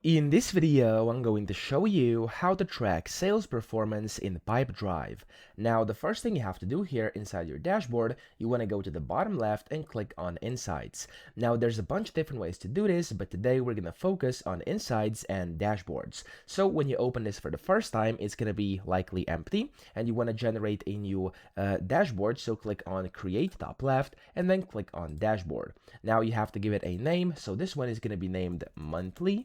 In this video, I'm going to show you how to track sales performance in Pipedrive. Now, the first thing you have to do here inside your dashboard, you want to go to the bottom left and click on Insights. Now, there's a bunch of different ways to do this, but today we're going to focus on Insights and Dashboards. So when you open this for the first time, it's going to be likely empty, and you want to generate a new dashboard. So click on Create top left, and then click on Dashboard. Now, you have to give it a name. So this one is going to be named Monthly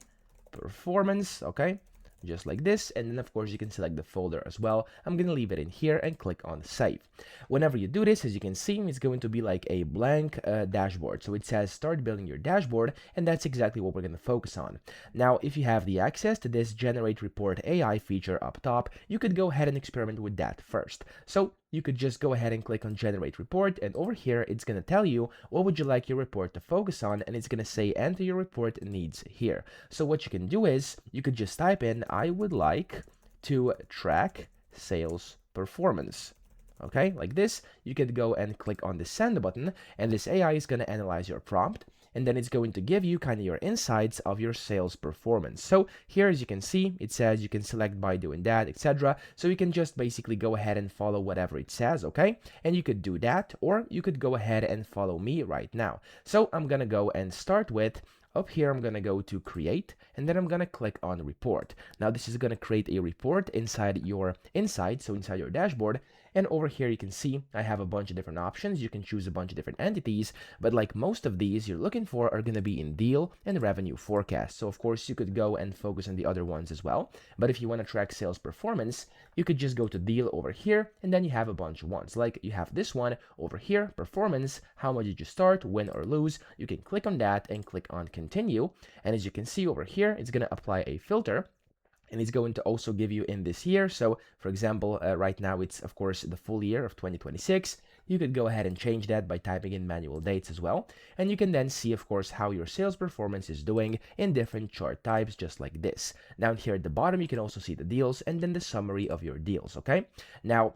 Performance, okay, just like this. And then of course you can select the folder as well. I'm gonna leave it in here and click on Save. Whenever you do this, as you can see, it's going to be like a blank dashboard. So it says start building your dashboard, and that's exactly what we're gonna focus on. Now, if you have the access to this generate report AI feature up top, you could go ahead and experiment with that first. So you could just go ahead and click on generate report, and over here it's going to tell you what would you like your report to focus on, and it's going to say enter your report needs here. So what you can do is you could just type in I would like to track sales performance. Okay, like this. You could go and click on the send button, and this AI is going to analyze your prompt, and then it's going to give you kind of your insights of your sales performance. So here, as you can see, it says you can select by doing that, etc. So you can just basically go ahead and follow whatever it says, okay? And you could do that, or you could go ahead and follow me right now. So I'm gonna go and start with up here. I'm gonna go to create, and then I'm gonna click on report. Now this is gonna create a report inside your insights, so inside your dashboard. And over here you can see I have a bunch of different options. You can choose a bunch of different entities, but like most of these you're looking for are going to be in deal and revenue forecast. So of course you could go and focus on the other ones as well. But if you want to track sales performance, you could just go to deal over here, and then you have a bunch of ones. Like you have this one over here, performance, how much did you start, win or lose. You can click on that and click on continue. And as you can see over here, it's going to apply a filter. And it's going to also give you in this year. So for example, right now it's of course the full year of 2026. You could go ahead and change that by typing in manual dates as well. And you can then see, of course, how your sales performance is doing in different chart types, just like this. Down here at the bottom, you can also see the deals and then the summary of your deals, okay? Now,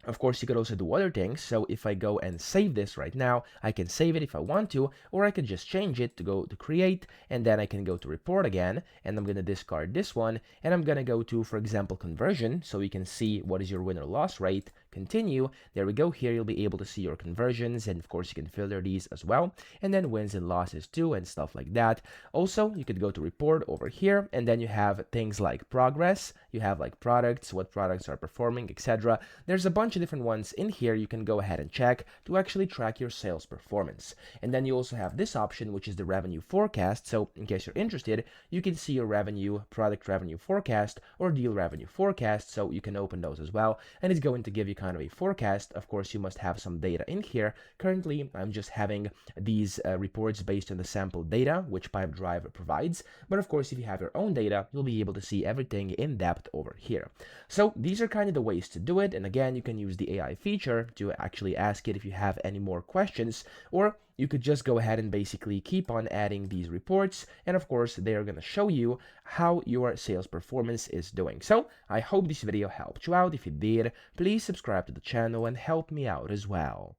of course, you could also do other things. So if I go and save this right now, I can save it if I want to, or I could just change it to go to create, and then I can go to report again, and I'm going to discard this one, and I'm going to go to, for example, conversion, so you can see what is your win or loss rate. Continue. There we go. Here you'll be able to see your conversions, and of course you can filter these as well, and then wins and losses too, and stuff like that. Also, you could go to report over here, and then you have things like progress. You have like products, what products are performing, etc. There's a bunch of different ones in here you can go ahead and check to actually track your sales performance. And then you also have this option, which is the revenue forecast. So in case you're interested, you can see your revenue, product revenue forecast, or deal revenue forecast. So you can open those as well, and it's going to give you kind of a forecast. Of course, you must have some data in here. Currently, I'm just having these reports based on the sample data, which Pipedrive provides. But of course, if you have your own data, you'll be able to see everything in depth over here. So these are kind of the ways to do it. And again, you can use the AI feature to actually ask it if you have any more questions, or you could just go ahead and basically keep on adding these reports, and of course they are going to show you how your sales performance is doing. So I hope this video helped you out. If it did, please subscribe to the channel and help me out as well.